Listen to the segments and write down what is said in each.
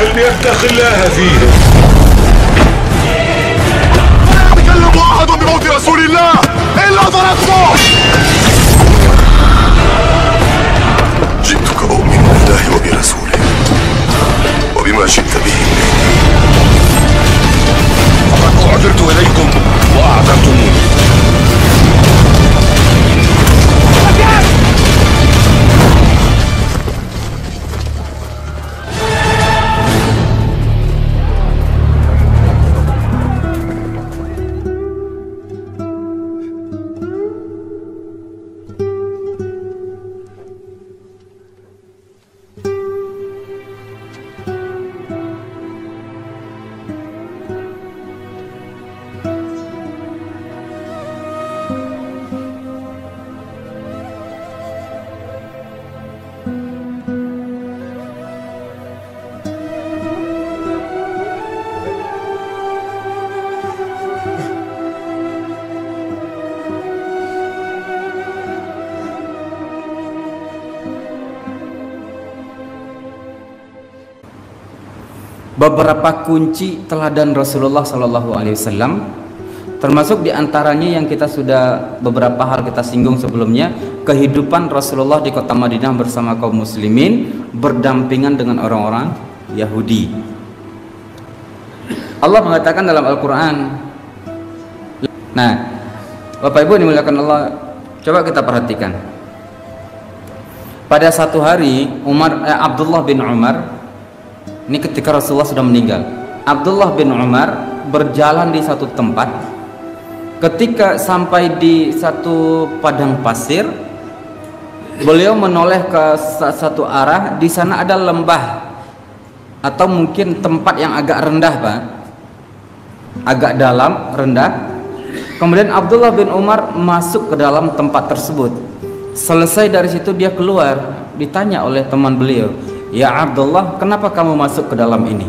فليتق الله فيهم. لا يتكلم أحد بموت رسول الله إلا ضربته. جئتك أؤمن بالله وبرسوله وبما جئت به فقد أعذرت إليكم وأعذرتموني. Beberapa kunci teladan Rasulullah Sallallahu Alaihi Wasallam, termasuk diantaranya yang kita sudah beberapa hal kita singgung sebelumnya, kehidupan Rasulullah di kota Madinah bersama kaum muslimin berdampingan dengan orang-orang Yahudi. Allah mengatakan dalam Al-Quran. Nah, Bapak Ibu dimuliakan Allah, coba kita perhatikan. Pada satu hari Abdullah bin Umar, ini ketika Rasulullah sudah meninggal, Abdullah bin Umar berjalan di satu tempat. Ketika sampai di satu padang pasir, beliau menoleh ke satu arah. Di sana ada lembah atau mungkin tempat yang agak rendah, Pak, agak dalam, rendah. Kemudian Abdullah bin Umar masuk ke dalam tempat tersebut. Selesai dari situ dia keluar, ditanya oleh teman beliau, "Ya Abdullah, kenapa kamu masuk ke dalam ini?"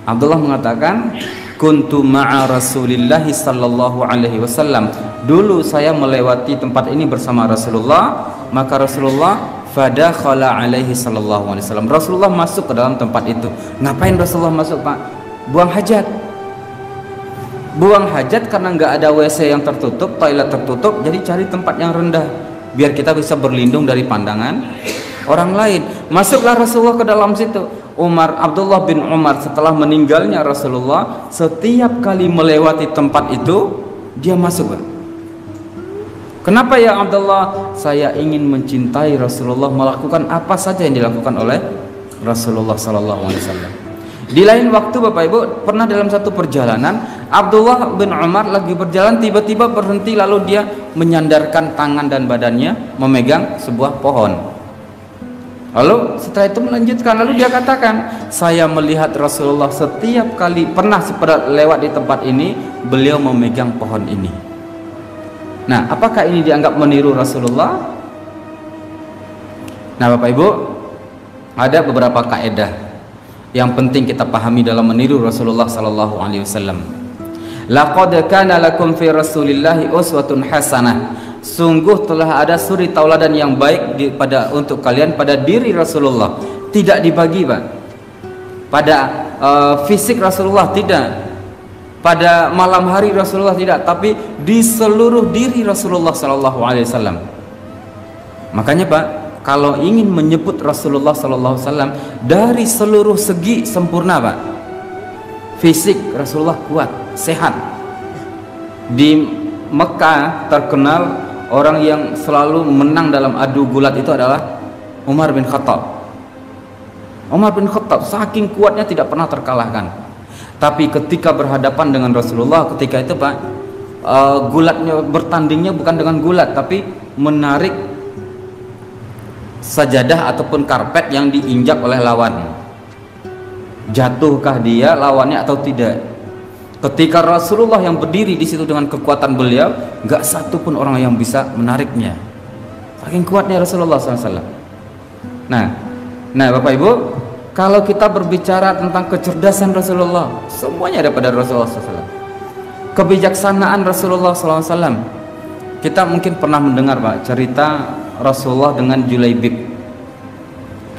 Abdullah mengatakan, "Kuntu ma'a Rasulillah sallallahu alaihi wasallam." Dulu saya melewati tempat ini bersama Rasulullah, maka Rasulullah fadakhala alaihi sallallahu alaihi wasallam. Rasulullah masuk ke dalam tempat itu. Ngapain Rasulullah masuk, Pak? Buang hajat. Buang hajat karena nggak ada WC yang tertutup, toilet tertutup, jadi cari tempat yang rendah biar kita bisa berlindung dari pandangan orang lain. Masuklah Rasulullah ke dalam situ. Abdullah bin Umar setelah meninggalnya Rasulullah, setiap kali melewati tempat itu dia masuk. Kenapa ya Abdullah? Saya ingin mencintai Rasulullah, melakukan apa saja yang dilakukan oleh Rasulullah sallallahu alaihi wasallam. Di lain waktu Bapak Ibu, pernah dalam satu perjalanan Abdullah bin Umar lagi berjalan, tiba-tiba berhenti, lalu dia menyandarkan tangan dan badannya memegang sebuah pohon. Lalu setelah itu melanjutkan, lalu dia katakan, "Saya melihat Rasulullah setiap kali pernah lewat di tempat ini, beliau memegang pohon ini." Nah, apakah ini dianggap meniru Rasulullah? Nah, Bapak Ibu, ada beberapa kaidah yang penting kita pahami dalam meniru Rasulullah sallallahu alaihi wasallam. Laqad kana lakum fi Rasulillahi uswatun hasanah. Sungguh telah ada suri tauladan yang baik untuk kalian pada diri Rasulullah. Tidak dibagi, Pak. Pada fisik Rasulullah tidak. Pada malam hari Rasulullah tidak, tapi di seluruh diri Rasulullah sallallahu alaihi wasallam. Makanya, Pak, kalau ingin menyebut Rasulullah sallallahu alaihi wasallam dari seluruh segi sempurna, Pak. Fisik Rasulullah kuat, sehat. Di Mekah terkenal orang yang selalu menang dalam adu gulat itu adalah Umar bin Khattab. Umar bin Khattab saking kuatnya tidak pernah terkalahkan. Tapi ketika berhadapan dengan Rasulullah, ketika itu, Pak, gulatnya, bertandingnya bukan dengan gulat, tapi menarik sajadah ataupun karpet yang diinjak oleh lawan. Jatuhkah dia lawannya atau tidak? Ketika Rasulullah yang berdiri di situ dengan kekuatan beliau, nggak satu pun orang yang bisa menariknya. Saking kuatnya Rasulullah SAW. Nah, Bapak Ibu, kalau kita berbicara tentang kecerdasan Rasulullah, semuanya ada pada Rasulullah SAW. Kebijaksanaan Rasulullah SAW, kita mungkin pernah mendengar, Pak, cerita Rasulullah dengan Julaibib.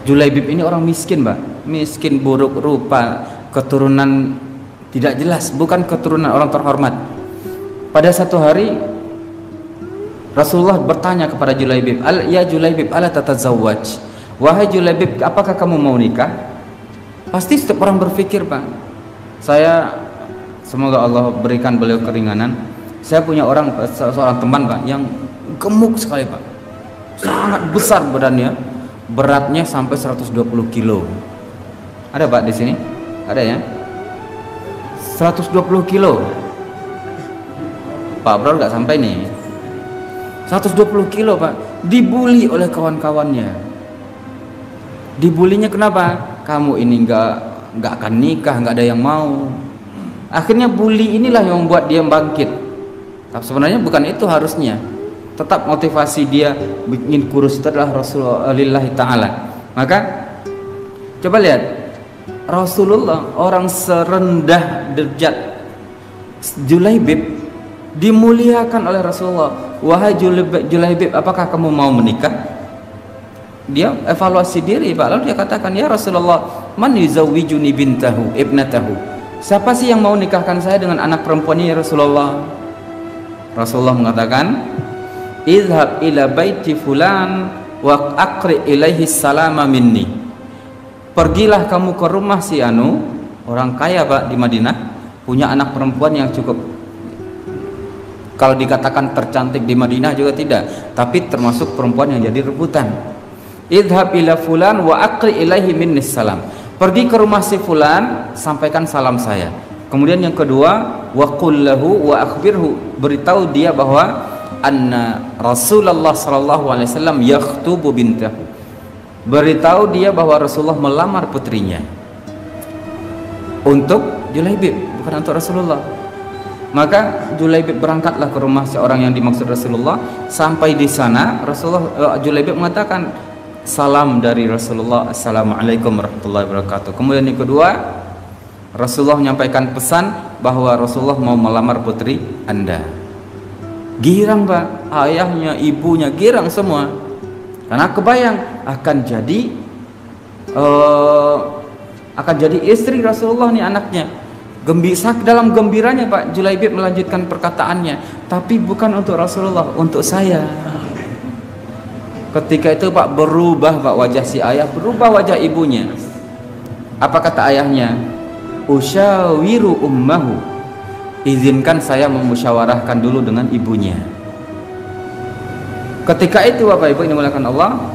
Julaibib ini orang miskin, Pak. miskin, buruk rupa, keturunan tidak jelas, bukan keturunan orang terhormat. Pada satu hari Rasulullah bertanya kepada Julaibib, "Ya Julaibib, ala tatazawwaj?" Wahai Julaibib, apakah kamu mau nikah? Pasti setiap orang berpikir, Pak. Saya, semoga Allah berikan beliau keringanan. Saya punya seorang teman, Pak, yang gemuk sekali, Pak. Sangat besar badannya, beratnya sampai 120 kilo. Ada, Pak, di sini? Ada ya? 120 kilo. Pak Bro nggak sampai nih. 120 kilo, Pak. Dibully oleh kawan-kawannya. Dibulinya kenapa? Kamu ini nggak akan nikah, nggak ada yang mau. Akhirnya bully inilah yang membuat dia bangkit. Tapi sebenarnya bukan itu harusnya. Tetap motivasi dia bikin kurus itu adalah Rasulullah Ta'ala. Maka coba lihat, Rasulullah, orang serendah derajat Julaibib, dimuliakan oleh Rasulullah. Wahai Julaibib, apakah kamu mau menikah? Dia evaluasi diri, Pak. Lalu dia katakan, ya Rasulullah, man yuzawwijuni bintahu ibnatahu? Siapa sih yang mau nikahkan saya dengan anak perempuannya, ya Rasulullah? Rasulullah mengatakan, idhab ila baiti fulan wa aqri ilaihi salama minni. Pergilah kamu ke rumah si Anu, orang kaya, Pak, di Madinah, punya anak perempuan yang cukup, kalau dikatakan tercantik di Madinah juga tidak, tapi termasuk perempuan yang jadi rebutan. Idhab ila fulan wa aqri ilaihi minni salam. Pergi ke rumah si fulan, sampaikan salam saya. Kemudian yang kedua, wa qul lahu wa akhbirhu, beritahu dia bahwa anna Rasulullah sallallahu alaihi wasallam yakhtubu bintahu. Beritahu dia bahwa Rasulullah melamar putrinya. Untuk Julaibib, bukan untuk Rasulullah. Maka Julaibib berangkatlah ke rumah seorang yang dimaksud Rasulullah. Sampai di sana Julaibib mengatakan, salam dari Rasulullah, assalamualaikum warahmatullahi wabarakatuh. Kemudian yang kedua, Rasulullah menyampaikan pesan bahwa Rasulullah mau melamar putri Anda. Girang, Pak, ayahnya, ibunya girang semua, karena kebayang akan jadi istri Rasulullah nih anaknya. Dalam gembiranya, Pak, Julaibib melanjutkan perkataannya, tapi bukan untuk Rasulullah, untuk saya. Ketika itu, Pak, berubah, Pak, wajah si ayah, berubah wajah ibunya. Apa kata ayahnya? Usyawiru ummahu, izinkan saya memusyawarahkan dulu dengan ibunya. Ketika itu, Bapak Ibu yang dimuliakan Allah,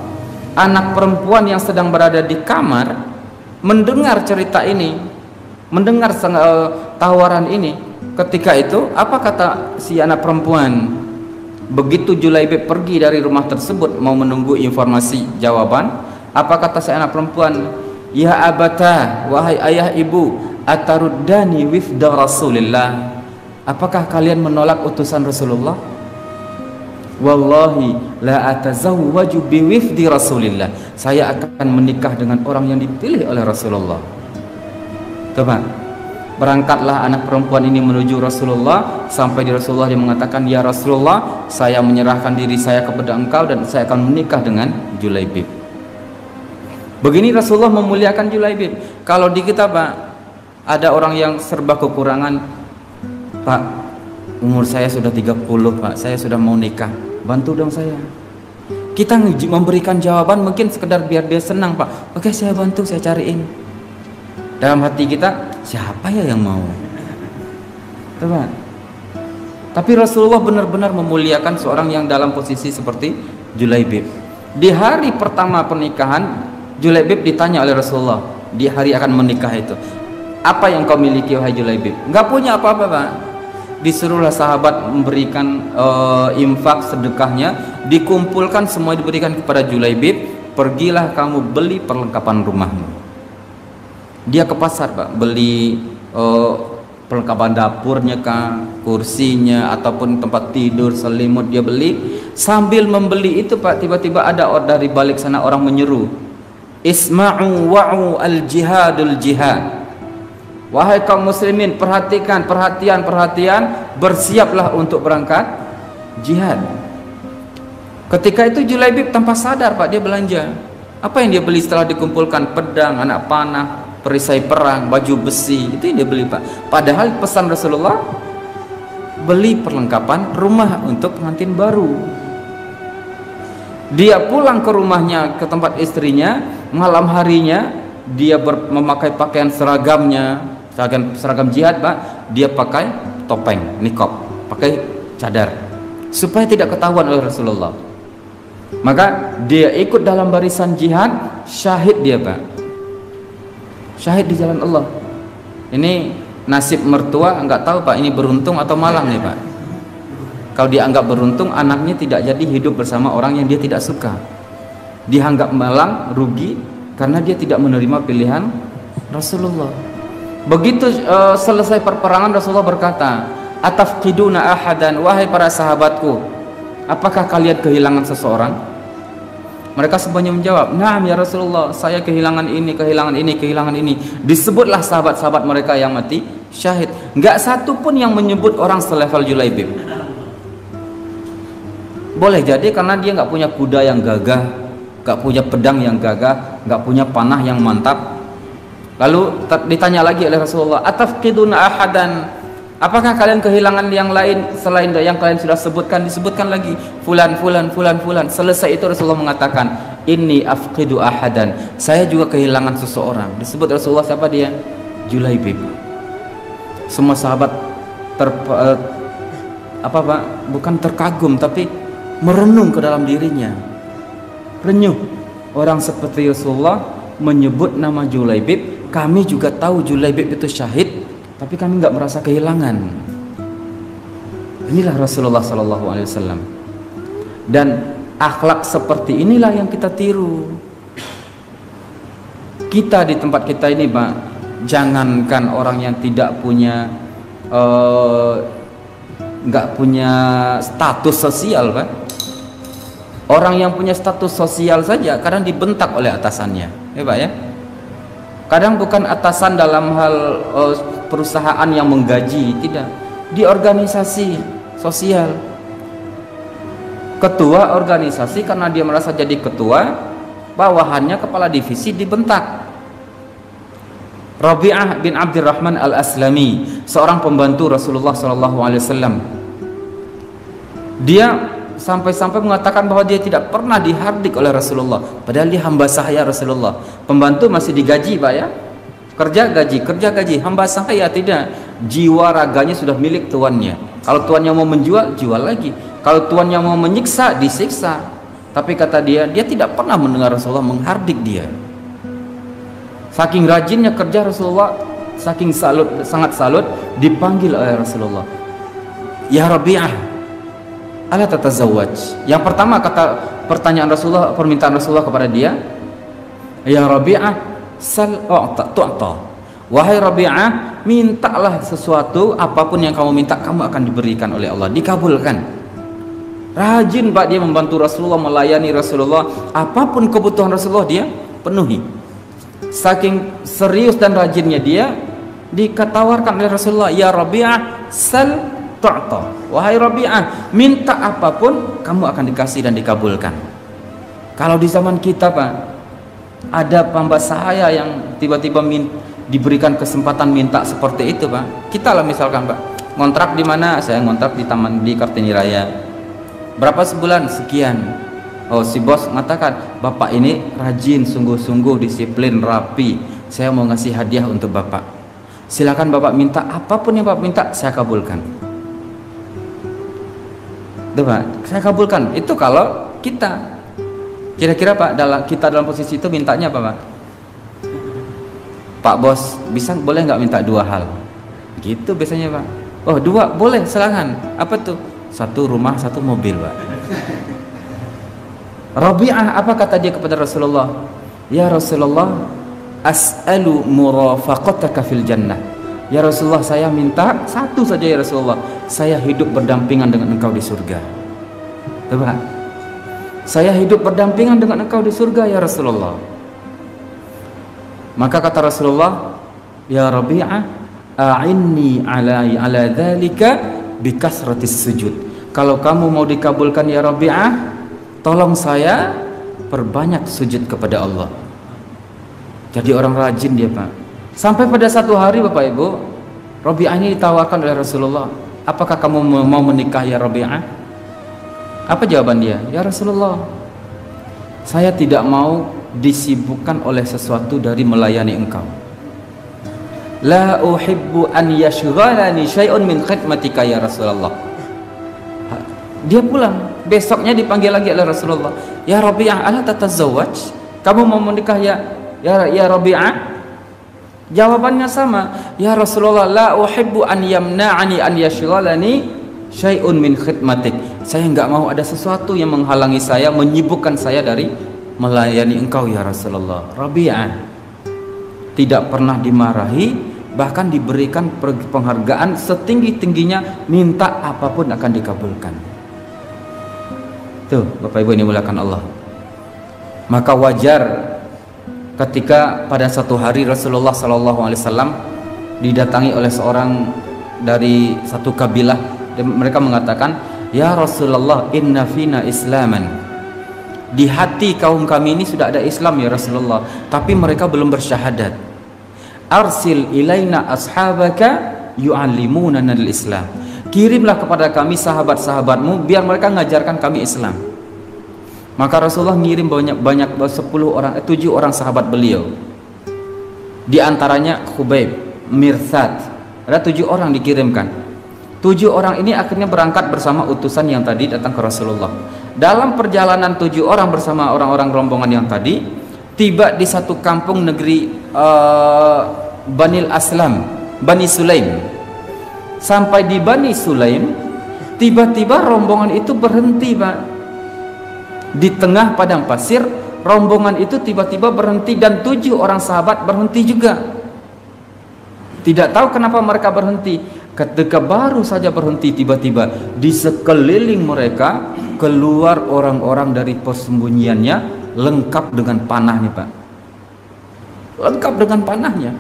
anak perempuan yang sedang berada di kamar mendengar cerita ini, mendengar tawaran ini. Ketika itu, apa kata si anak perempuan? Begitu Julaibib pergi dari rumah tersebut mau menunggu informasi jawaban, apa kata si anak perempuan? Ya abata, wahai ayah ibu, ataruddani wifda Rasulillah, apakah kalian menolak utusan Rasulullah? Wallahi la atazawwaju biwifdi Rasulillah, saya akan menikah dengan orang yang dipilih oleh Rasulullah. Coba, berangkatlah anak perempuan ini menuju Rasulullah. Sampai di Rasulullah, dia mengatakan, ya Rasulullah, saya menyerahkan diri saya kepada engkau dan saya akan menikah dengan Julaibib. Begini Rasulullah memuliakan Julaibib. Kalau di kita, Pak, ada orang yang serba kekurangan. Pak, umur saya sudah 30, Pak, saya sudah mau nikah, bantu dong saya. Kita memberikan jawaban mungkin sekedar biar dia senang, Pak. Oke, saya bantu, saya cariin. Dalam hati kita, siapa ya yang mau? Coba. Tapi Rasulullah benar-benar memuliakan seorang yang dalam posisi seperti Julaibib. Di hari pertama pernikahan, Julaibib ditanya oleh Rasulullah, di hari akan menikah itu, apa yang kau miliki, wahai Julaibib? Enggak punya apa-apa, Pak. Disuruhlah sahabat memberikan infak sedekahnya, dikumpulkan semua diberikan kepada Julaibib. Pergilah kamu beli perlengkapan rumahmu. Dia ke pasar, Pak, beli perlengkapan dapurnya, Kak, kursinya ataupun tempat tidur, selimut dia beli. Sambil membeli itu, Pak, tiba-tiba ada dari balik sana orang menyeru, isma'u wa'u al-jihadul jihad. Wahai kaum muslimin, perhatikan, perhatian, bersiaplah untuk berangkat jihad. Ketika itu Julaibib tanpa sadar, Pak, dia belanja. Apa yang dia beli setelah dikumpulkan? Pedang, anak panah, perisai perang, baju besi, itu yang dia beli, Pak. Padahal pesan Rasulullah, beli perlengkapan rumah untuk pengantin baru. Dia pulang ke rumahnya, ke tempat istrinya, malam harinya dia memakai pakaian seragamnya, seragam jihad, Pak. Dia pakai topeng, niqab, pakai cadar, supaya tidak ketahuan oleh Rasulullah. Maka dia ikut dalam barisan jihad, syahid dia, Pak. Syahid di jalan Allah. Ini nasib mertua, enggak tahu, Pak, ini beruntung atau malang nih, Pak. Kalau dia anggap beruntung, anaknya tidak jadi hidup bersama orang yang dia tidak suka. Dia anggap malang, rugi, karena dia tidak menerima pilihan Rasulullah. Begitu selesai perperangan, Rasulullah berkata, atafqiduna ahadan, wahai para sahabatku, apakah kalian kehilangan seseorang? Mereka semuanya menjawab, "Naam ya Rasulullah, saya kehilangan ini, kehilangan ini, kehilangan ini." Disebutlah sahabat-sahabat mereka yang mati syahid. Enggak satu pun yang menyebut orang selevel Julaibib. Boleh jadi karena dia nggak punya kuda yang gagah, nggak punya pedang yang gagah, nggak punya panah yang mantap. Lalu ditanya lagi oleh Rasulullah, atafqiduna ahadan, apakah kalian kehilangan yang lain selain yang kalian sudah sebutkan? Disebutkan lagi fulan, fulan, fulan, fulan. Selesai itu Rasulullah mengatakan, inni afqidu ahadan, saya juga kehilangan seseorang. Disebut Rasulullah siapa dia? Julaibib. Semua sahabat bukan terkagum, tapi merenung ke dalam dirinya. Renyuh, orang seperti Rasulullah menyebut nama Julaibib. Kami juga tahu Julaibib itu syahid, tapi kami nggak merasa kehilangan. Inilah Rasulullah SAW. Dan akhlak seperti inilah yang kita tiru. Kita di tempat kita ini, Pak, jangankan orang yang tidak punya nggak punya status sosial, Pak. Orang yang punya status sosial saja kadang dibentak oleh atasannya, ya Pak ya. Kadang bukan atasan dalam hal perusahaan yang menggaji, tidak. Di organisasi sosial, ketua organisasi karena dia merasa jadi ketua, bawahannya kepala divisi dibentak. Rabi'ah bin Abdurrahman al-Aslami, seorang pembantu Rasulullah SAW, dia sampai-sampai mengatakan bahwa dia tidak pernah dihardik oleh Rasulullah, padahal dia hamba sahaya Rasulullah. Pembantu masih digaji, Pak ya, kerja gaji, hamba sahaya tidak. Jiwa raganya sudah milik tuannya. Kalau tuannya mau menjual, jual lagi. Kalau tuannya mau menyiksa, disiksa. Tapi kata dia tidak pernah mendengar Rasulullah menghardik dia. Saking rajinnya kerja Rasulullah, saking sangat salut, dipanggil oleh Rasulullah, ya Rabi'ah, ala tatazawwaj. Yang pertama kata pertanyaan Rasulullah, permintaan Rasulullah kepada dia, ya Rabi'ah, sal tu'ta. Wahai Rabi'ah, mintalah sesuatu, apapun yang kamu minta kamu akan diberikan oleh Allah, dikabulkan. Rajin, Pak, dia membantu Rasulullah, melayani Rasulullah, apapun kebutuhan Rasulullah dia penuhi. Saking serius dan rajinnya dia, dikatawarkan oleh Rasulullah, ya Rabi'ah, sal tu'ta. Wahai Rabi'ah, minta apapun kamu akan dikasih dan dikabulkan. Kalau di zaman kita, Pak, ada hamba sahaya yang tiba-tiba diberikan kesempatan minta seperti itu, Pak. Kita lah misalkan, Pak, ngontrak di mana? Saya ngontrak di Taman di Kartini Raya. Berapa sebulan? Sekian. Oh, si bos mengatakan, Bapak ini rajin, sungguh-sungguh, disiplin, rapi. Saya mau ngasih hadiah untuk Bapak. Silakan Bapak minta apapun yang Bapak minta, saya kabulkan. Tuh, Pak, saya kabulkan. Itu kalau kita. Kira-kira, Pak, kita dalam posisi itu mintanya apa, Pak? Pak bos, boleh nggak minta 2 hal? Gitu biasanya, Pak. Oh, 2 boleh, silakan. Apa tuh? 1 rumah, 1 mobil, Pak. Rabi'ah apa kata dia kepada Rasulullah? Ya Rasulullah, as'alu murafaqataka fil jannah. Ya Rasulullah, saya minta 1 saja ya Rasulullah, saya hidup berdampingan dengan engkau di surga. Coba, saya hidup berdampingan dengan engkau di surga ya Rasulullah. Maka kata Rasulullah, ya Rabi'ah, a'inni ala dzalika bikasratis sujud. Kalau kamu mau dikabulkan ya Rabi'ah, tolong saya perbanyak sujud kepada Allah. Jadi orang rajin dia, Pak. Sampai pada satu hari, Bapak Ibu, Rabi'ah ini ditawarkan oleh Rasulullah, apakah kamu mau menikah ya Rabi'ah? Apa jawaban dia? Ya Rasulullah, saya tidak mau disibukkan oleh sesuatu dari melayani engkau. La uhibbu an yashghalani syai'un min khidmatika ya Rasulullah. Dia pulang, besoknya dipanggil lagi oleh Rasulullah, ya Rabi'ah, ala tatazawwaj? Kamu mau menikah ya Rabi'ah? Jawabannya sama, ya Rasulullah, la uhibbu an yamna'ani an yashghalani syai'un min khidmatik. Saya enggak mau ada sesuatu yang menghalangi saya, menyibukkan saya dari melayani engkau ya Rasulullah. Rabi'ah tidak pernah dimarahi, bahkan diberikan penghargaan setinggi-tingginya, minta apapun akan dikabulkan. Tuh Bapak Ibu ini muliakan Allah. Maka wajar ketika pada satu hari Rasulullah SAW didatangi oleh seorang dari satu kabilah, mereka mengatakan, ya Rasulullah, inna fina islaman, di hati kaum kami ini sudah ada Islam ya Rasulullah, tapi mereka belum bersyahadat. Arsil ilaina ashabaka yu'allimunana al-islam, kirimlah kepada kami sahabat-sahabatmu biar mereka mengajarkan kami Islam. Maka Rasulullah ngirim banyak 7 orang sahabat beliau. Di antaranya Khubayb, Mirsad. Ada 7 orang dikirimkan. 7 orang ini akhirnya berangkat bersama utusan yang tadi datang ke Rasulullah. Dalam perjalanan 7 orang bersama orang-orang rombongan yang tadi, tiba di satu kampung negeri Bani Sulaim. Sampai di Bani Sulaim, tiba-tiba rombongan itu berhenti, Pak. Di tengah padang pasir, rombongan itu tiba-tiba berhenti dan 7 orang sahabat berhenti juga. Tidak tahu kenapa mereka berhenti. Ketika baru saja berhenti, tiba-tiba di sekeliling mereka keluar orang-orang dari persembunyiannya, lengkap dengan panahnya, Pak. Lengkap dengan panahnya.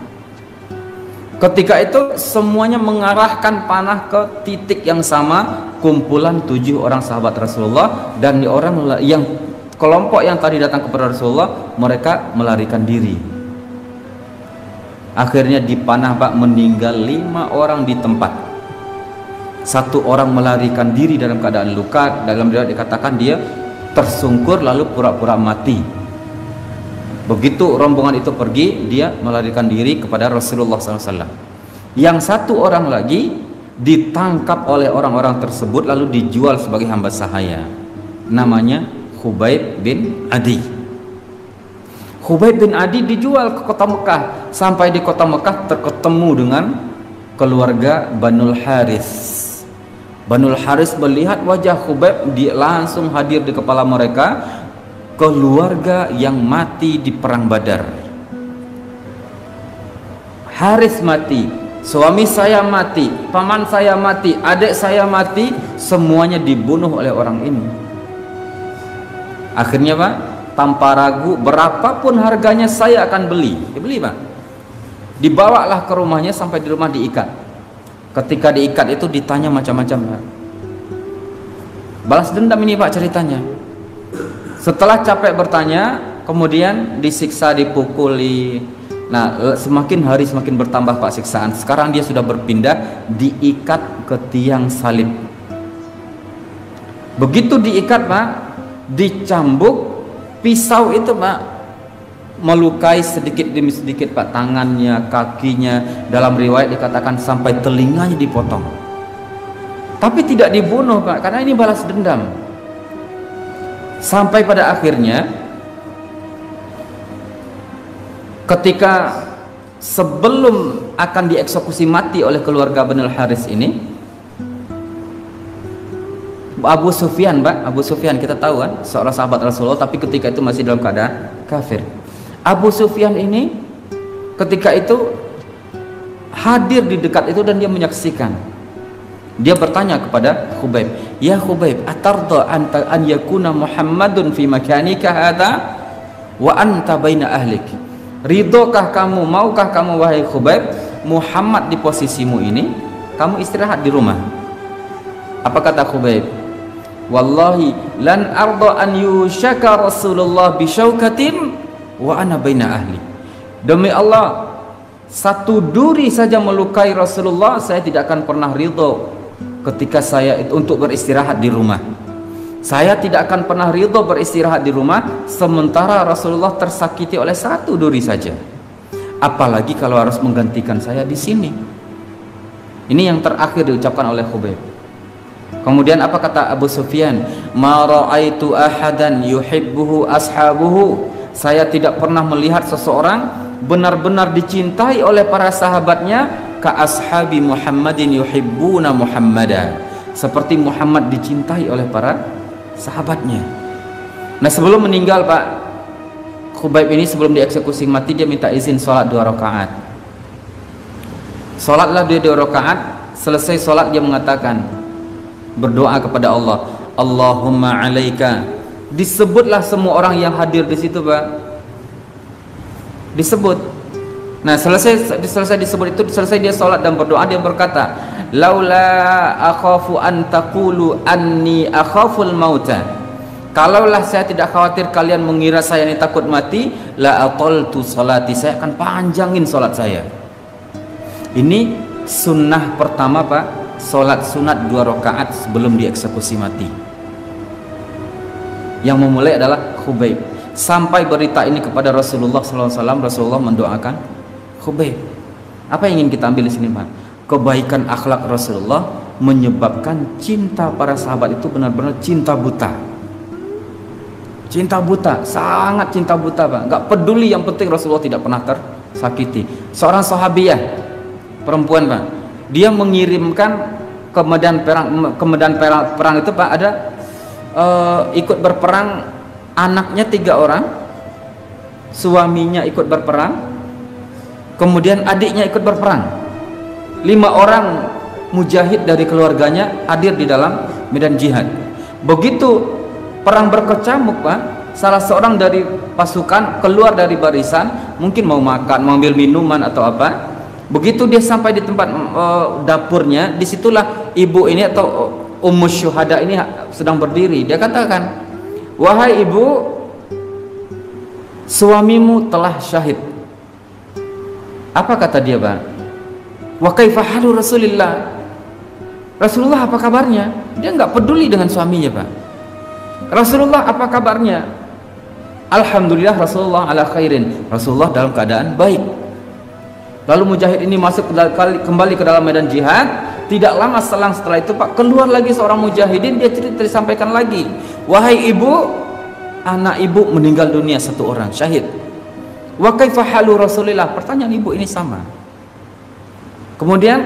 Ketika itu semuanya mengarahkan panah ke titik yang sama, kumpulan 7 orang sahabat Rasulullah, dan orang yang kelompok yang tadi datang kepada Rasulullah, mereka melarikan diri. Akhirnya dipanah, Pak, meninggal 5 orang di tempat. 1 orang melarikan diri dalam keadaan luka, dalam riwayat dikatakan dia tersungkur lalu pura-pura mati. Begitu rombongan itu pergi, dia melarikan diri kepada Rasulullah SAW. Yang 1 orang lagi ditangkap oleh orang-orang tersebut lalu dijual sebagai hamba sahaya. Namanya Khubayb bin Adi. Khubayb bin Adi dijual ke kota Mekah. Sampai di kota Mekah terketemu dengan keluarga Banul Haris. Banul Haris melihat wajah Khubayb, dia langsung hadir di kepala mereka, keluarga yang mati di perang Badar. Haris mati, suami saya mati, paman saya mati, adik saya mati, semuanya dibunuh oleh orang ini. Akhirnya, Pak, tanpa ragu, berapapun harganya saya akan beli. Dibeli, Pak. Dibawalah ke rumahnya, sampai di rumah diikat. Ketika diikat itu ditanya macam-macam, Pak. Balas dendam ini, Pak, ceritanya. Setelah capek bertanya, kemudian disiksa, dipukuli. Nah, semakin hari semakin bertambah, Pak, siksaan. Sekarang dia sudah berpindah, diikat ke tiang salib. Begitu diikat, Pak, dicambuk, pisau itu, Pak, melukai sedikit demi sedikit, Pak, tangannya, kakinya. Dalam riwayat dikatakan sampai telinganya dipotong. Tapi tidak dibunuh, Pak, karena ini balas dendam. Sampai pada akhirnya ketika sebelum akan dieksekusi mati oleh keluarga Banul Haris ini, Abu Sufyan, Pak, Abu Sufyan kita tahu kan, seorang sahabat Rasulullah, tapi ketika itu masih dalam keadaan kafir. Abu Sufyan ini ketika itu hadir di dekat itu dan dia menyaksikan. Dia bertanya kepada Khubayb, ya Khubayb, atarda anta an yakuna Muhammadun fi makanika hadha wa anta baina ahlik. Ridhokah kamu, maukah kamu wahai Khubayb, Muhammad di posisimu ini, kamu istirahat di rumah? Apa kata Khubayb? wallahi lan arda an yushaka Rasulullah bi syaukatin wa ana baina ahli. Demi Allah, satu duri saja melukai Rasulullah, saya tidak akan pernah ridho ketika saya untuk beristirahat di rumah. Saya tidak akan pernah ridho beristirahat di rumah sementara Rasulullah tersakiti oleh satu duri saja. Apalagi kalau harus menggantikan saya di sini. Ini yang terakhir diucapkan oleh Khubayb. Kemudian apa kata Abu Sufyan? Ma ra'aitu ahadan yuhibbuhu ashabuhu. Saya tidak pernah melihat seseorang benar-benar dicintai oleh para sahabatnya ka ashabi Muhammadin yuhibbuna Muhammada. Seperti Muhammad dicintai oleh para sahabatnya. Nah, sebelum meninggal Pak Khubayb ini, sebelum dieksekusi mati, dia minta izin sholat 2 rakaat. Sholatlah dia 2 rakaat. Selesai sholat dia mengatakan, berdoa kepada Allah, Allahumma alaika. Disebutlah semua orang yang hadir di situ Pak, disebut. Nah, selesai disebut itu, selesai dia sholat dan berdoa, dia berkata, laula akhafu an taqulu anni akhaful mauta. Kalaulah saya tidak khawatir kalian mengira saya ini takut mati, la ataltu salati, saya akan panjangin sholat saya. Ini sunnah pertama Pak, sholat sunat 2 rakaat sebelum dieksekusi mati. Yang memulai adalah Khubayb. Sampai berita ini kepada Rasulullah SAW, Rasulullah mendoakan Khubayb. Apa yang ingin kita ambil di sini Pak? Kebaikan akhlak Rasulullah menyebabkan cinta para sahabat itu benar-benar cinta buta. Cinta buta, sangat cinta buta Pak. Gak peduli, yang penting Rasulullah tidak pernah tersakiti. Seorang sahabiyah perempuan Pak, dia mengirimkan ke medan perang itu Pak, ada ikut berperang anaknya 3 orang, suaminya ikut berperang, kemudian adiknya ikut berperang. 5 orang mujahid dari keluarganya hadir di dalam medan jihad. Begitu perang berkecamuk Pak, salah seorang dari pasukan keluar dari barisan, mungkin mau makan, mau ambil minuman atau apa. Begitu dia sampai di tempat dapurnya, disitulah ibu ini atau Ummus Syuhada ini sedang berdiri. Dia katakan, wahai ibu, suamimu telah syahid. Apa kata dia Pak? Wa kaifa halu Rasulillah. Rasulullah apa kabarnya? Dia nggak peduli dengan suaminya Pak. Rasulullah apa kabarnya? Alhamdulillah Rasulullah ala khairin. Rasulullah dalam keadaan baik. Lalu mujahid ini masuk kembali ke dalam medan jihad. Tidak lama selang setelah itu Pak, keluar lagi seorang mujahidin. Dia disampaikan lagi, wahai ibu, anak ibu meninggal dunia 1 orang, syahid. Wa kaifa halu Rasulillah. Pertanyaan ibu ini sama. Kemudian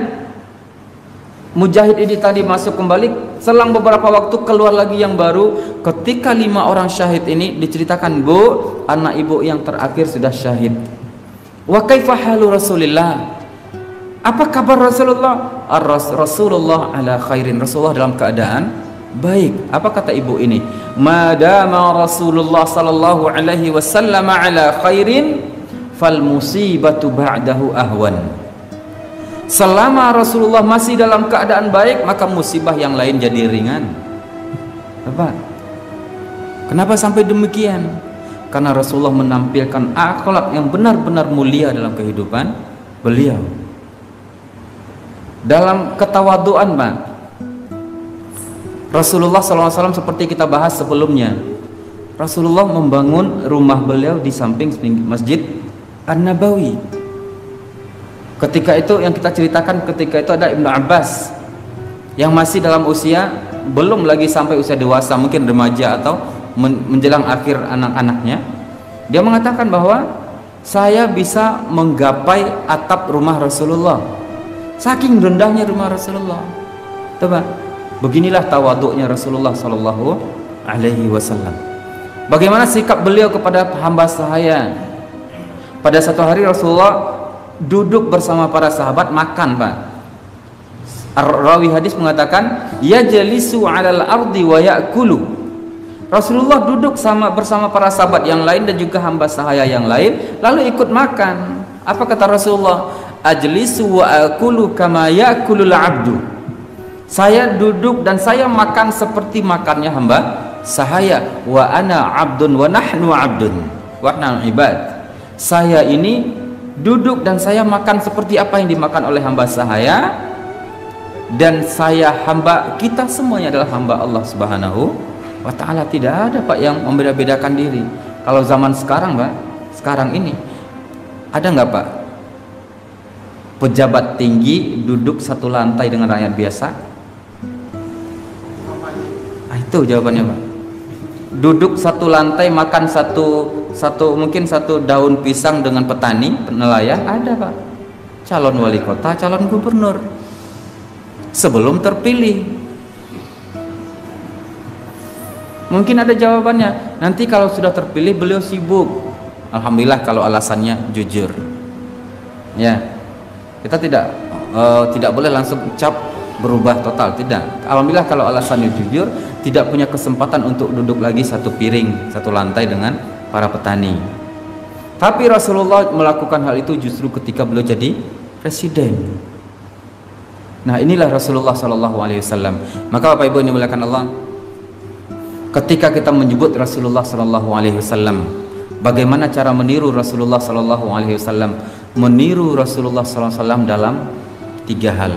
mujahid ini tadi masuk kembali, selang beberapa waktu keluar lagi yang baru. Ketika 5 orang syahid ini diceritakan, bu, anak ibu yang terakhir sudah syahid. Wa kaifa halu Rasulillah. Apa kabar Rasulullah? Rasulullah ala khairin. Rasulullah dalam keadaan baik. Apa kata ibu ini? Madama Rasulullah sallallahu alaihi wasallam ala khairin fal musibatu ba'dahu ahwan. Selama Rasulullah masih dalam keadaan baik, maka musibah yang lain jadi ringan. Apa? Kenapa sampai demikian? Karena Rasulullah menampilkan akhlak yang benar-benar mulia dalam kehidupan beliau. Dalam ketawaduan Pak, Rasulullah SAW seperti kita bahas sebelumnya, Rasulullah membangun rumah beliau di samping Masjid An-Nabawi. Ketika itu yang kita ceritakan, ketika itu ada Ibnu Abbas yang masih dalam usia, belum lagi sampai usia dewasa, mungkin remaja atau menjelang akhir anak-anaknya. Dia mengatakan bahwa saya bisa menggapai atap rumah Rasulullah. Saking rendahnya rumah Rasulullah. Coba, beginilah tawaduknya Rasulullah Sallallahu Alaihi Wasallam. Bagaimana sikap beliau kepada hamba sahaya? Pada satu hari Rasulullah duduk bersama para sahabat makan Pak. Rawi hadis mengatakan, yajlisu 'alal ardi wa ya'kulu. Rasulullah duduk bersama para sahabat yang lain dan juga hamba sahaya yang lain, lalu ikut makan. Apa kata Rasulullah? Ajlisu wa akulu kama ya'kulul 'abdu. Saya duduk dan saya makan seperti makannya hamba sahaya. Wa ana abdun wa nahnu abdun wa nahnu ibad. Saya ini duduk dan saya makan seperti apa yang dimakan oleh hamba sahaya, dan saya hamba, kita semuanya adalah hamba Allah Subhanahu wa ta'ala. Tidak ada Pak yang membeda-bedakan diri. Kalau zaman sekarang Pak, sekarang ini ada nggak Pak pejabat tinggi duduk satu lantai dengan rakyat biasa? Nah, itu jawabannya Pak. Duduk satu lantai makan mungkin satu daun pisang dengan petani nelayan, ada Pak. Calon wali kota, calon gubernur sebelum terpilih. Mungkin ada jawabannya. Nanti kalau sudah terpilih beliau sibuk. Alhamdulillah kalau alasannya jujur. Ya, kita tidak boleh langsung ucap berubah total, tidak. Alhamdulillah kalau alasannya jujur, tidak punya kesempatan untuk duduk lagi satu piring, satu lantai dengan para petani. Tapi Rasulullah melakukan hal itu justru ketika beliau jadi presiden. Nah, inilah Rasulullah SAW. Maka Bapak Ibu yang dimuliakan Allah, ketika kita menyebut Rasulullah SAW, bagaimana cara meniru Rasulullah SAW? Meniru Rasulullah SAW dalam 3 hal.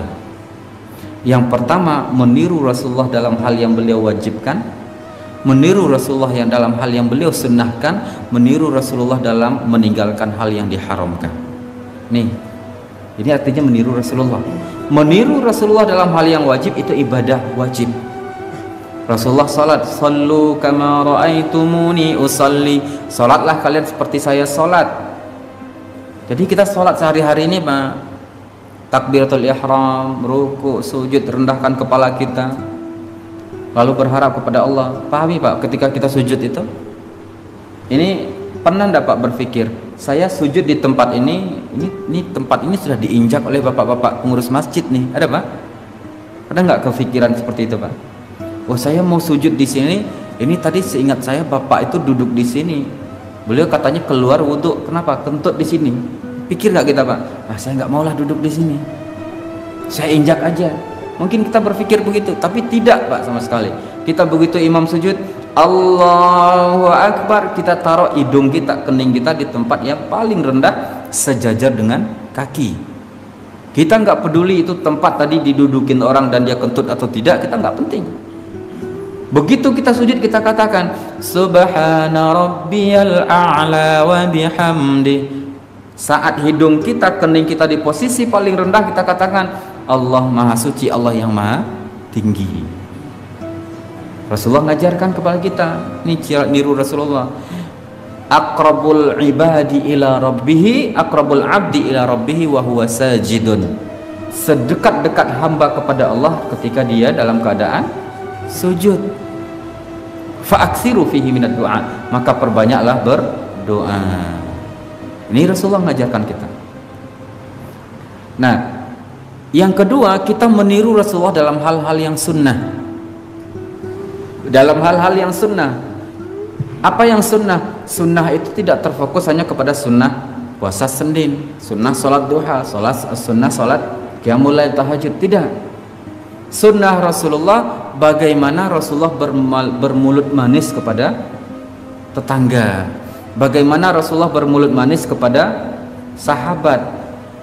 Yang pertama, meniru Rasulullah dalam hal yang beliau wajibkan, meniru Rasulullah yang dalam hal yang beliau sunnahkan, meniru Rasulullah dalam meninggalkan hal yang diharamkan. Nih, ini artinya meniru Rasulullah. Meniru Rasulullah dalam hal yang wajib itu ibadah wajib. Rasulullah salat, sallu kama ra'aitumuni usalli. Salatlah kalian seperti saya salat. Jadi kita salat sehari-hari ini Pak, takbiratul ihram, ruku, sujud, rendahkan kepala kita, lalu berharap kepada Allah. Pahami Pak, ketika kita sujud itu, ini pernah enggak Pak berpikir, saya sujud di tempat ini tempat ini sudah diinjak oleh bapak-bapak pengurus masjid nih, ada Pak? Ada nggak kepikiran seperti itu Pak? Oh, saya mau sujud di sini, ini tadi seingat saya bapak itu duduk di sini, beliau katanya keluar wudhu, kenapa kentut di sini? Pikir nggak kita Pak? Ah, saya nggak maulah duduk di sini, saya injak aja. Mungkin kita berpikir begitu, tapi tidak Pak sama sekali. Kita begitu imam sujud, Allahu Akbar, kita taruh hidung kita, kening kita di tempat yang paling rendah sejajar dengan kaki. Kita nggak peduli itu tempat tadi didudukin orang dan dia kentut atau tidak, kita nggak penting. Begitu kita sujud, kita katakan Subhana rabbiyal a'la wa bihamdi. Saat hidung kita, kening kita di posisi paling rendah, kita katakan Allah maha suci, Allah yang maha tinggi. Rasulullah ngajarkan kepada kita, ini niru Rasulullah. Aqrabul ibadi ila rabbih, aqrabul abdi ila rabbih wa huwa sajidun. Sedekat-dekat hamba kepada Allah ketika dia dalam keadaan sujud. Fa'aksiru fihi minad du'a, maka perbanyaklah berdoa. Ini Rasulullah mengajarkan kita. Nah, yang kedua, kita meniru Rasulullah dalam hal-hal yang sunnah. Dalam hal-hal yang sunnah. Apa yang sunnah? Sunnah itu tidak terfokus hanya kepada sunnah puasa Senin, sunnah sholat duha, sunnah sholat qiyamul lail, tahajud. Tidak. Sunnah Rasulullah, bagaimana Rasulullah bermulut manis kepada tetangga, bagaimana Rasulullah bermulut manis kepada sahabat,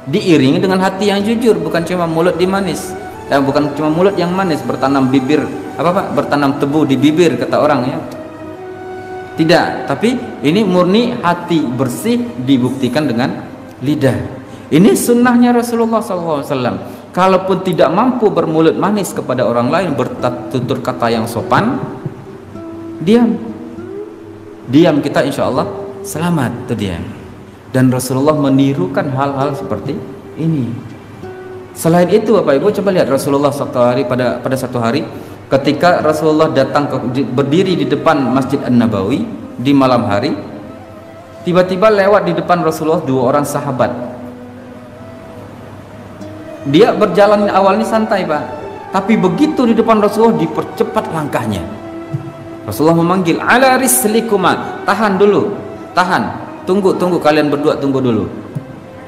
diiringi dengan hati yang jujur, bukan cuma mulut dimanis, bukan cuma mulut yang manis, bertanam bibir bertanam tebu di bibir kata orang ya. Tidak, tapi ini murni hati bersih dibuktikan dengan lidah. Ini sunnahnya Rasulullah SAW. Kalaupun tidak mampu bermulut manis kepada orang lain, bertutur kata yang sopan, diam kita insya Allah selamat, itu dia. Dan Rasulullah menirukan hal-hal seperti ini. Selain itu Bapak Ibu, coba lihat Rasulullah pada satu hari ketika Rasulullah datang berdiri di depan Masjid An-Nabawi di malam hari, tiba-tiba lewat di depan Rasulullah 2 orang sahabat. Dia berjalan awalnya santai Pak, tapi begitu di depan Rasulullah dipercepat langkahnya. Rasulullah memanggil, ala rislikuma, tahan dulu, tunggu kalian berdua, tunggu dulu.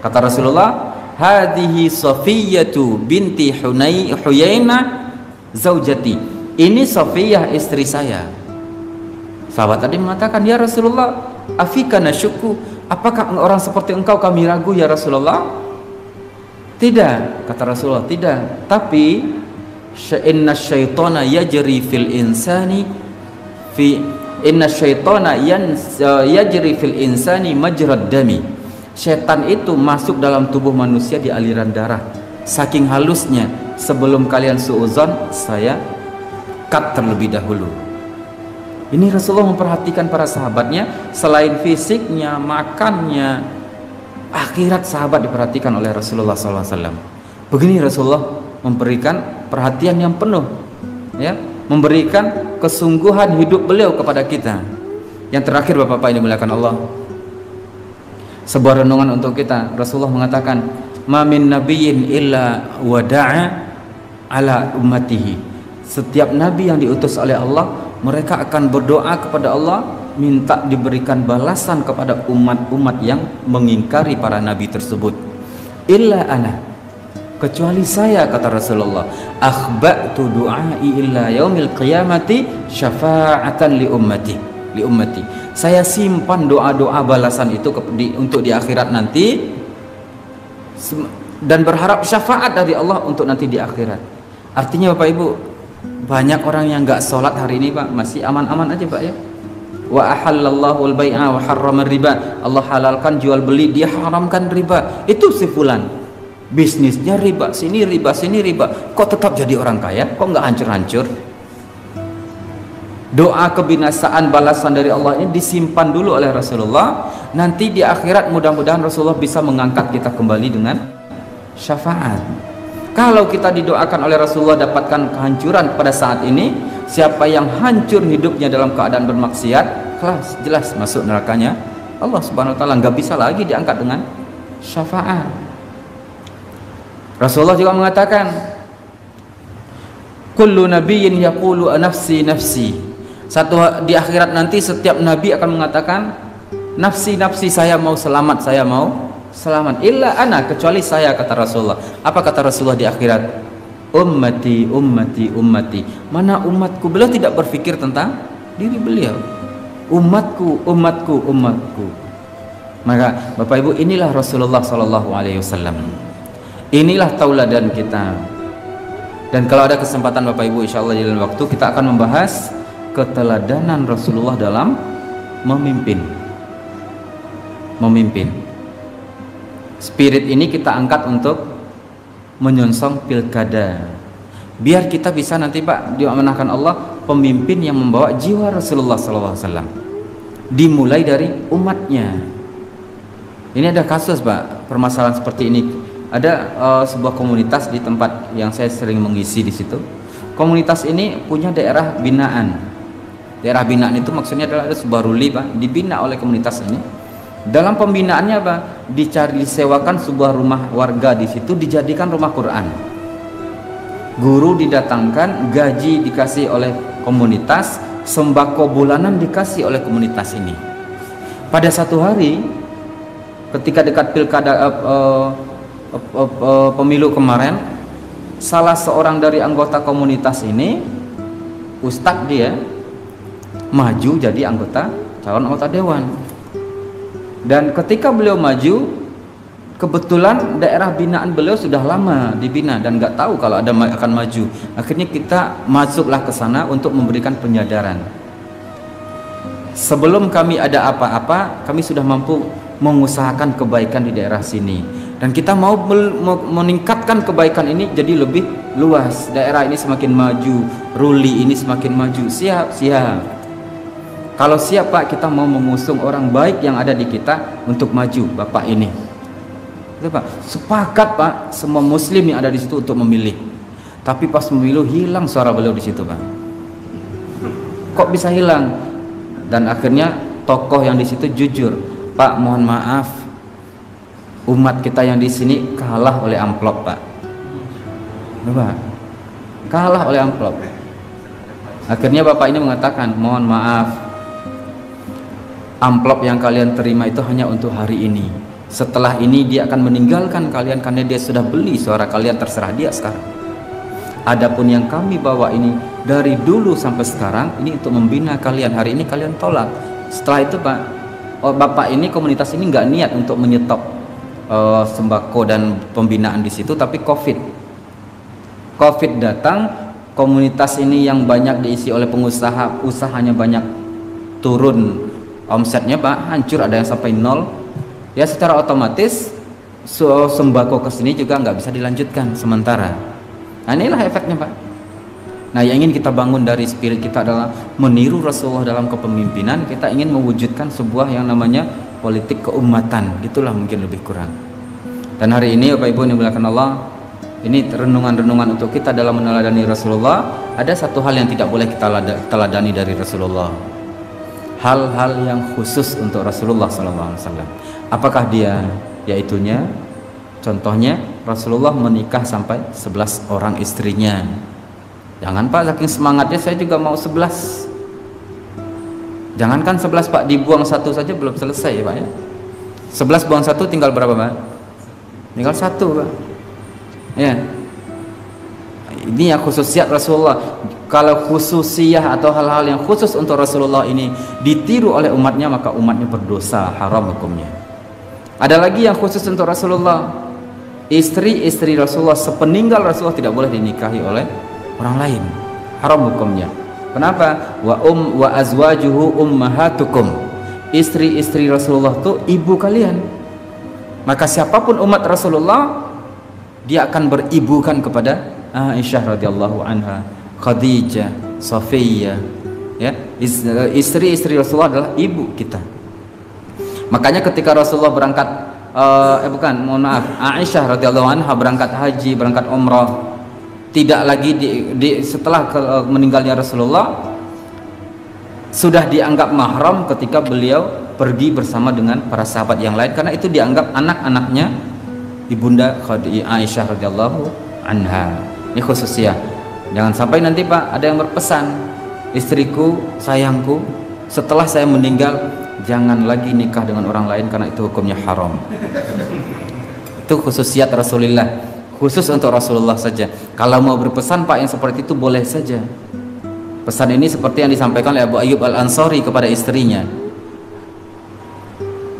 Kata Rasulullah, hadhihi Safiyatu binti Huyainah zaujati, ini Safiyah istri saya. Sahabat tadi mengatakan, ya Rasulullah, afika nasyukku, apakah orang seperti engkau kami ragu ya Rasulullah? Tidak, kata Rasulullah, tidak. Tapi inna syaitana yajri fil insani inna syaitana yajri fil insani majrad dami. Setan itu masuk dalam tubuh manusia di aliran darah. Saking halusnya, sebelum kalian suuzon, saya cut terlebih dahulu. Ini Rasulullah memperhatikan para sahabatnya. Selain fisiknya, makannya, akhirat sahabat diperhatikan oleh Rasulullah SAW. Begini Rasulullah memberikan perhatian yang penuh, ya, memberikan kesungguhan hidup beliau kepada kita. Yang terakhir Bapak-bapak ini dimuliakan Allah, sebuah renungan untuk kita. Rasulullah mengatakan, ma min nabiyyin illa wada'a ala ummatihi. Setiap nabi yang diutus oleh Allah, mereka akan berdoa kepada Allah minta diberikan balasan kepada umat-umat yang mengingkari para nabi tersebut. Illa ana, kecuali saya, kata Rasulullah, akhba'tu du'ai illa yaumil qiyamati syafa'atan li ummati. Saya simpan doa-doa balasan itu untuk di akhirat nanti, dan berharap syafaat dari Allah untuk nanti di akhirat. Artinya Bapak Ibu, banyak orang yang nggak sholat hari ini Pak, masih aman-aman aja Pak ya. Wa ahallallahu al-bai'a wa harrama riba. Allah halalkan jual beli, dia haramkan riba. Itu si fulan, bisnisnya riba, sini riba, sini riba. Kok tetap jadi orang kaya? Kok nggak hancur-hancur? Doa kebinasaan balasan dari Allah ini disimpan dulu oleh Rasulullah. Nanti di akhirat mudah-mudahan Rasulullah bisa mengangkat kita kembali dengan syafaat. Kalau kita didoakan oleh Rasulullah dapatkan kehancuran pada saat ini, siapa yang hancur hidupnya dalam keadaan bermaksiat, jelas masuk nerakanya Allah Subhanahu wa taala, nggak bisa lagi diangkat dengan syafaat. Rasulullah juga mengatakan, kullu nabiyyin yaqulu nafsi nafsi. Di akhirat nanti setiap nabi akan mengatakan, nafsi nafsi, saya mau selamat, saya mau selamat, illa ana, kecuali saya, kata Rasulullah. Apa kata Rasulullah di akhirat? Ummati ummati ummati. Mana umatku? Beliau tidak berpikir tentang diri beliau. Umatku umatku umatku. Maka Bapak Ibu, inilah Rasulullah SAW. Inilah tauladan kita. Dan kalau ada kesempatan Bapak Ibu, insya Allah di lain waktu kita akan membahas keteladanan Rasulullah dalam memimpin. Spirit ini kita angkat untuk menyongsong pilkada, biar kita bisa nanti Pak diamanahkan Allah pemimpin yang membawa jiwa Rasulullah SAW, dimulai dari umatnya. Ini ada kasus Pak, permasalahan seperti ini. Ada sebuah komunitas di tempat yang saya sering mengisi di situ. Komunitas ini punya daerah binaan. Daerah binaan itu maksudnya adalah ada sebuah ruli Pak, dibina oleh komunitas ini. Dalam pembinaannya Pak, disewakan sebuah rumah warga di situ, dijadikan rumah Quran. Guru didatangkan, gaji dikasih oleh komunitas, sembako bulanan dikasih oleh komunitas ini. Pada satu hari, ketika dekat pilkada pemilu kemarin, salah seorang dari anggota komunitas ini, ustadz dia, maju jadi calon anggota dewan. Dan ketika beliau maju, kebetulan daerah binaan beliau sudah lama dibina dan nggak tahu kalau akan maju. Akhirnya kita masuklah ke sana untuk memberikan penyadaran. Sebelum kami ada apa-apa, kami sudah mampu mengusahakan kebaikan di daerah sini. Dan kita mau meningkatkan kebaikan ini jadi lebih luas. Daerah ini semakin maju, ruli ini semakin maju. Siap. Kalau siap Pak, kita mau mengusung orang baik yang ada di kita untuk maju, Bapak ini. Itu Pak, sepakat Pak, semua muslim yang ada di situ untuk memilih. Tapi pas pemilu hilang suara beliau di situ Pak. Kok bisa hilang? Dan akhirnya tokoh yang di situ jujur, Pak, mohon maaf, umat kita yang di sini kalah oleh amplop Pak. Pak, kalah oleh amplop. Akhirnya Bapak ini mengatakan, mohon maaf, amplop yang kalian terima itu hanya untuk hari ini. Setelah ini dia akan meninggalkan kalian karena dia sudah beli suara kalian, terserah dia sekarang. Adapun yang kami bawa ini dari dulu sampai sekarang ini untuk membina kalian. Hari ini kalian tolak. Setelah itu Pak, Bapak ini komunitas ini nggak niat untuk menyetop sembako dan pembinaan di situ, tapi COVID datang, komunitas ini yang banyak diisi oleh pengusaha, usahanya banyak turun omsetnya Pak, hancur, ada yang sampai nol. Ya secara otomatis sembako ke sini juga nggak bisa dilanjutkan sementara. Nah inilah efeknya Pak. Nah yang ingin kita bangun dari spirit kita adalah meniru Rasulullah dalam kepemimpinan. Kita ingin mewujudkan sebuah yang namanya politik keumatan, gitulah mungkin lebih kurang. Dan hari ini Bapak Ibu yang dimuliakan Allah, ini renungan-renungan untuk kita dalam meneladani Rasulullah. Ada satu hal yang tidak boleh kita teladani dari Rasulullah, hal-hal yang khusus untuk Rasulullah SAW. Apakah dia? Yaitunya, contohnya Rasulullah menikah sampai 11 orang istrinya. Jangan Pak, saking semangatnya saya juga mau 11. Jangankan 11 Pak, dibuang satu saja belum selesai ya Pak ya. 11 buang satu tinggal berapa Pak? Tinggal satu Pak. Ya. Ini yang khususiyat Rasulullah. Kalau khususiyah atau hal-hal yang khusus untuk Rasulullah ini ditiru oleh umatnya, maka umatnya berdosa, haram hukumnya. Ada lagi yang khusus untuk Rasulullah. Istri-istri Rasulullah sepeninggal Rasulullah tidak boleh dinikahi oleh orang lain, haram hukumnya. Kenapa? Wa azwajuhu ummahatukum. Istri-istri Rasulullah itu ibu kalian. Maka siapapun umat Rasulullah, dia akan beribukan kepada Aisyah radhiyallahu anha, Khadijah, Safiyah, ya, istri-istri Rasulullah adalah ibu kita. Makanya ketika Rasulullah berangkat Aisyah radhiyallahu anha berangkat haji, berangkat umrah, tidak lagi setelah meninggalnya Rasulullah sudah dianggap mahram ketika beliau pergi bersama dengan para sahabat yang lain, karena itu dianggap anak-anaknya ibunda Aisyah radhiyallahu anha. Ini khususnya. Jangan sampai nanti Pak ada yang berpesan, istriku, sayangku, setelah saya meninggal jangan lagi nikah dengan orang lain karena itu hukumnya haram. Itu khususiat Rasulullah, khusus untuk Rasulullah saja. Kalau mau berpesan Pak yang seperti itu boleh saja. Pesan ini seperti yang disampaikan oleh Abu Ayyub Al-Ansari kepada istrinya.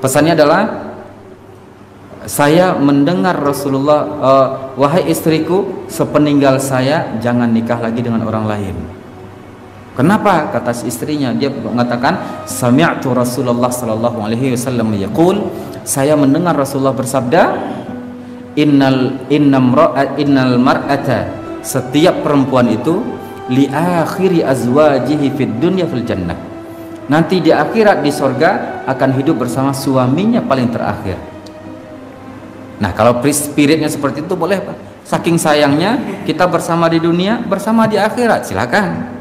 Pesannya adalah, saya mendengar Rasulullah, wahai istriku, sepeninggal saya jangan nikah lagi dengan orang lain. Kenapa? Kata istrinya, dia mengatakan, sami'tu Rasulullah sallallahu alaihi wasallam yaqul, saya mendengar Rasulullah bersabda, innal mar'ata, setiap perempuan itu li akhiri azwajihi fid dunya fil jannah. Nanti di akhirat di sorga akan hidup bersama suaminya paling terakhir. Nah kalau spiritnya seperti itu boleh Pak. Saking sayangnya kita bersama di dunia, bersama di akhirat, silakan.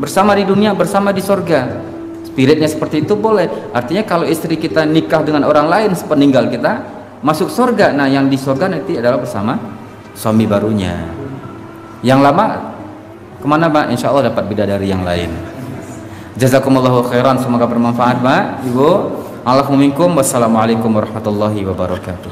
Bersama di dunia, bersama di sorga. Spiritnya seperti itu boleh. Artinya kalau istri kita nikah dengan orang lain sepeninggal kita, masuk sorga. Nah yang di sorga nanti adalah bersama suami barunya. Yang lama kemana Pak? Insya Allah dapat bidadari yang lain. Jazakumullahu khairan, semoga bermanfaat Pak, Ibu. Alaikum minkum, wassalamualaikum warahmatullahi wabarakatuh.